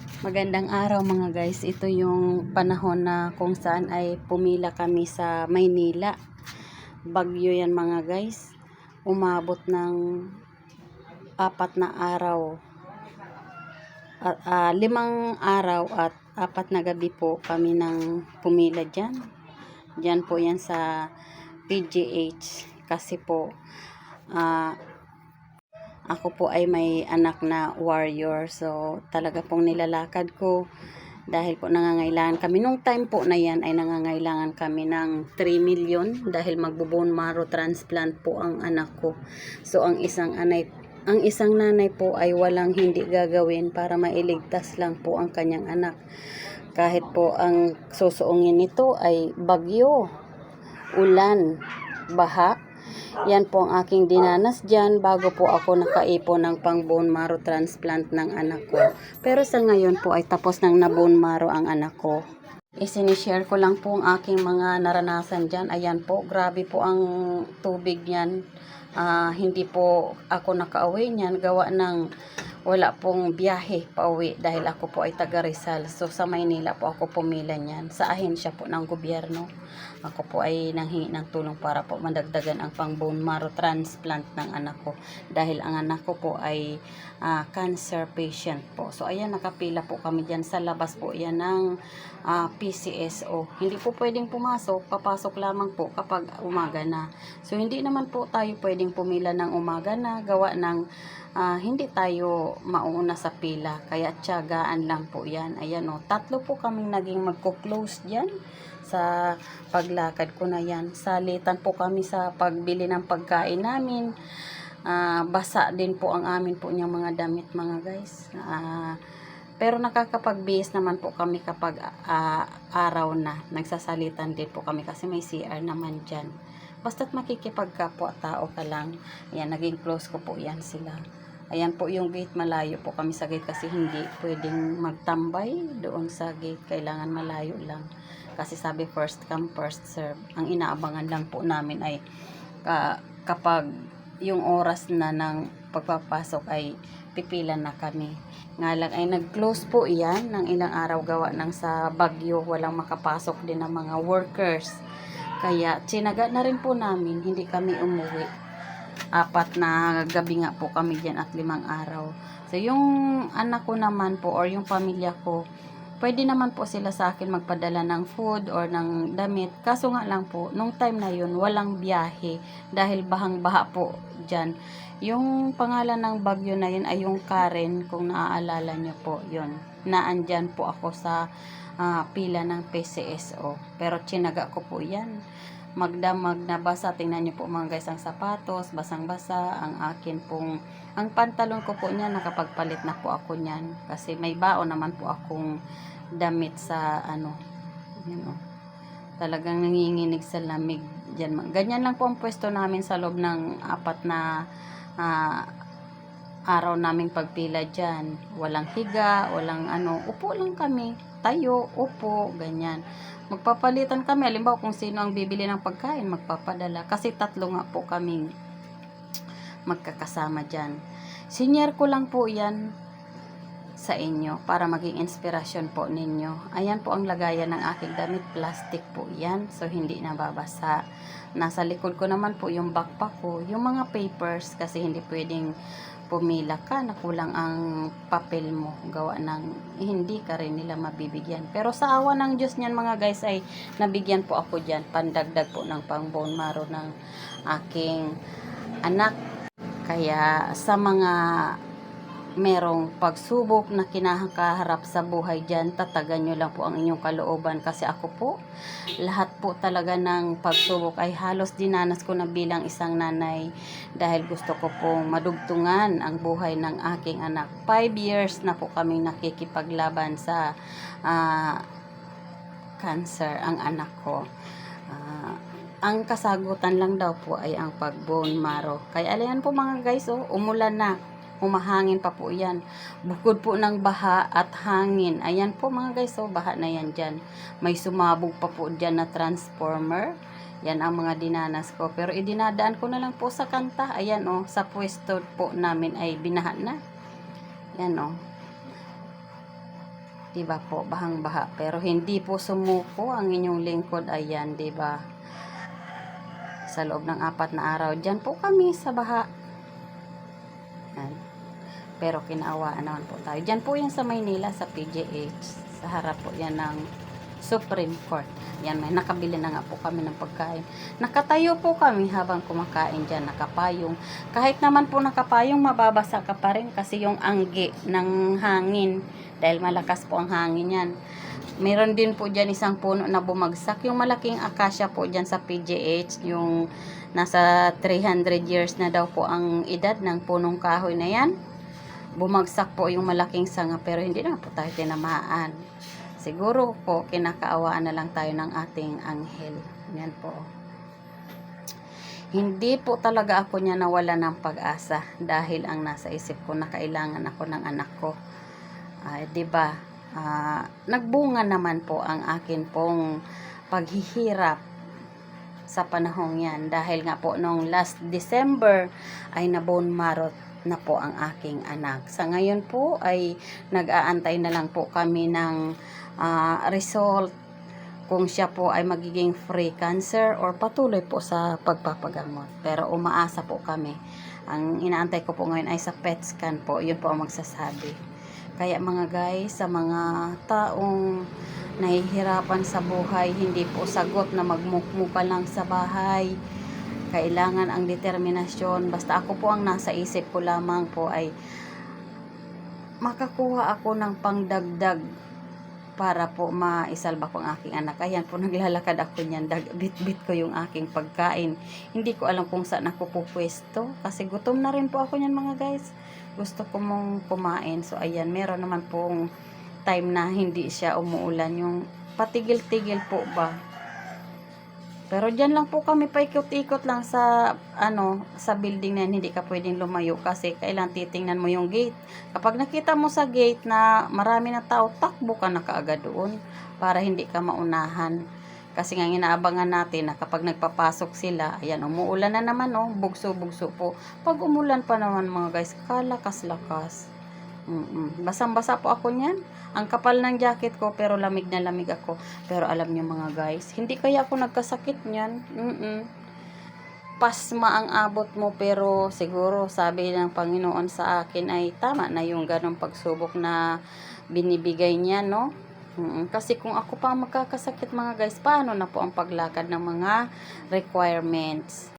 Magandang araw mga guys. Ito yung panahon na kung saan ay pumila kami sa Maynila. Bagyo yan mga guys. Umabot ng 4 na araw. 5 araw at 4 na gabi po kami nang pumila dyan. Dyan po yan sa PGH. Kasi po ako po ay may anak na warrior. So, talaga pong nilalakad ko dahil po nangangailangan kami. Nung time po na yan ay nangangailangan kami ng 3 million dahil magbo-bone marrow transplant po ang anak ko. So, ang isang nanay po ay walang hindi gagawin para mailigtas lang po ang kanyang anak. Kahit po ang susuungin nito ay bagyo, ulan, baha. Yan po ang aking dinanas dyan bago po ako nakaipon ng pang bone marrow transplant ng anak ko. Pero sa ngayon po ay tapos nang na bone marrow ang anak ko. Isinishare ko lang po ang aking mga naranasan dyan. Ayan po, grabe po ang tubig niyan. Hindi po ako nakauwi niyan gawa ng wala pong biyahe pa uwi dahil ako po ay taga Rizal. So sa Maynila po ako pumila niyan sa ahensya po ng gobyerno. Ako po ay nanghingi ng tulong para po madagdagan ang pang bone marrow transplant ng anak ko dahil ang anak ko po ay cancer patient po. So ayan, nakapila po kami diyan sa labas po yan ng PCSO. Hindi po pwedeng pumasok, papasok lamang po kapag umaga na. So hindi naman po tayo pwedeng pumila ng umaga na gawa ng hindi tayo mauna sa pila, kaya tiyagaan lang po yan. Ayan o, 3 po kaming naging magko-close dyan sa paglakad ko na yan. Salitan po kami sa pagbili ng pagkain namin. Basa din po ang amin po niyang mga damit mga guys. Pero nakakapagbihis naman po kami kapag araw na. Nagsasalitan din po kami kasi may CR naman dyan. Basta't makikipagkapwa-tao ka lang. Ayan, naging close ko po yan sila. Ayan po yung gate, malayo po kami sa gate kasi hindi pwedeng magtambay doon sa gate. Kailangan malayo lang. Kasi sabi first come first serve. Ang inaabangan lang po namin ay kapag yung oras na ng pagpapasok ay pipila na kami. Nga lang ay nag-close po yan ng ilang araw gawa ng sa bagyo. Walang makapasok din ng mga workers. Kaya tsinaga na rin po namin, hindi kami umuwi. 4 na gabi nga po kami dyan at 5 araw. So yung anak ko naman po or yung pamilya ko, pwede naman po sila sa akin magpadala ng food or ng damit. Kaso nga lang po, nung time na yun, walang biyahe dahil bahang-baha po dyan. Yung pangalan ng bagyo na yun ay yung Karen, kung naaalala nyo po yun. Naandyan po ako sa pila ng PCSO. Pero tsinaga ko po yan. Magdamag na basa. Tingnan nyo po mga guys ang sapatos, basang-basa. Ang akin pong, ang pantalon ko po niya, nakapagpalit na po ako niyan. Kasi may baon naman po akong damit sa talagang nanginginig sa lamig dyan. Ganyan lang po ang pwesto namin sa loob ng 4 na araw naming pagpila dyan. Walang higa, walang upo lang kami. Tayo, upo, ganyan. Magpapalitan kami. Halimbawa kung sino ang bibili ng pagkain, magpapadala. Kasi 3 nga po kaming magkakasama dyan. Senior ko lang po yan sa inyo para maging inspirasyon po ninyo. Ayan po ang lagayan ng aking damit. Plastic po yan. So, hindi nababasa. Nasa likod ko naman po yung backpack ko. Yung mga papers kasi hindi pwedeng pumila ka na kulang ang papel mo gawa ng hindi ka rin nila mabibigyan. Pero sa awa ng Diyos niyan mga guys ay nabigyan po ako dyan pandagdag po ng pang bone marrow ng aking anak. Kaya sa mga merong pagsubok na kinakaharap sa buhay dyan, tatagan nyo lang po ang inyong kalooban kasi ako po, lahat po talaga ng pagsubok ay halos dinanas ko na bilang isang nanay dahil gusto ko pong madugtungan ang buhay ng aking anak. 5 years na po kaming nakikipaglaban sa cancer ang anak ko. Ang kasagutan lang daw po ay ang pag bone marrow. Kaya alayan po mga guys, umulan na. Humahangin pa po yan. Bukod po ng baha at hangin. Ayan po mga guys, baha na yan dyan. May sumabog pa po dyan na transformer. Yan ang mga dinanas ko. Pero idinadaan ko na lang po sa kanta. Ayan sa pwesto po namin ay binaha na. Yan Diba po, bahang-baha. Pero hindi po sumuko ang inyong lingkod. Ayan, diba? Sa loob ng 4 na araw. Diyan po kami sa baha. Ayan. Pero kinaawaan naman po tayo. Diyan po yan sa Maynila, sa PGH. Sa harap po yan ng Supreme Court. Yan, may nakabili na nga po kami ng pagkain. Nakatayo po kami habang kumakain dyan, nakapayong. Kahit naman po nakapayong, mababasa ka pa rin kasi yung anggi ng hangin. Dahil malakas po ang hangin yan. Meron din po dyan isang puno na bumagsak. Yung malaking akasya po dyan sa PGH, yung nasa 300 years na daw po ang edad ng punong kahoy na yan. Bumagsak po yung malaking sanga pero hindi na po tayo tinamaan. Siguro po kinakaawaan na lang tayo ng ating anghel. Yan po. Hindi po talaga ako niya nawala ng pag-asa dahil ang nasa isip ko na kailangan ako ng anak ko. 'Di ba? Nagbunga naman po ang akin pong paghihirap sa panahong yan dahil nga po nung last December ay na-bone marrow na po ang aking anak. Sa ngayon po ay nag-aantay na lang po kami ng result kung siya po ay magiging free cancer or patuloy po sa pagpapagamot. Pero umaasa po kami. Ang inaantay ko po ngayon ay sa PET scan po. Yun po ang magsasabi. Kaya mga guys, sa mga taong nahihirapan sa buhay, hindi po sagot na magmukmuka lang sa bahay. Kailangan ang determinasyon. Basta ako po ang nasa isip ko lamang po ay makakuha ako ng pangdagdag para po maisalba ko ang aking anak. Ayan po, naglalakad ako niyan. Bit-bit ko yung aking pagkain. Hindi ko alam kung saan ako pupwesto. Kasi gutom na rin po ako niyan mga guys. Gusto ko mong kumain. So ayan, meron naman pong time na hindi siya umuulan. Yung patigil-tigil po ba. Pero dyan lang po kami paikot-ikot lang sa sa building na yan. Hindi ka pwedeng lumayo kasi kailangan titingnan mo yung gate. Kapag nakita mo sa gate na marami na tao, takbo ka na kaagad doon para hindi ka maunahan. Kasi nga inaabangan natin na kapag nagpapasok sila, ayan, umuulan na naman, bugso-bugso po. Pag umulan pa naman mga guys, kalakas-lakas. Basang-basa po ako niyan. Ang kapal ng jacket ko pero lamig na lamig ako. Pero alam niyo mga guys, hindi kaya ako nagkasakit niyan. Pasma ang abot mo pero siguro sabi ng Panginoon sa akin ay tama na yung ganong pagsubok na binibigay niya, no? Kasi kung ako pa magkakasakit mga guys, paano na po ang paglakad ng mga requirements?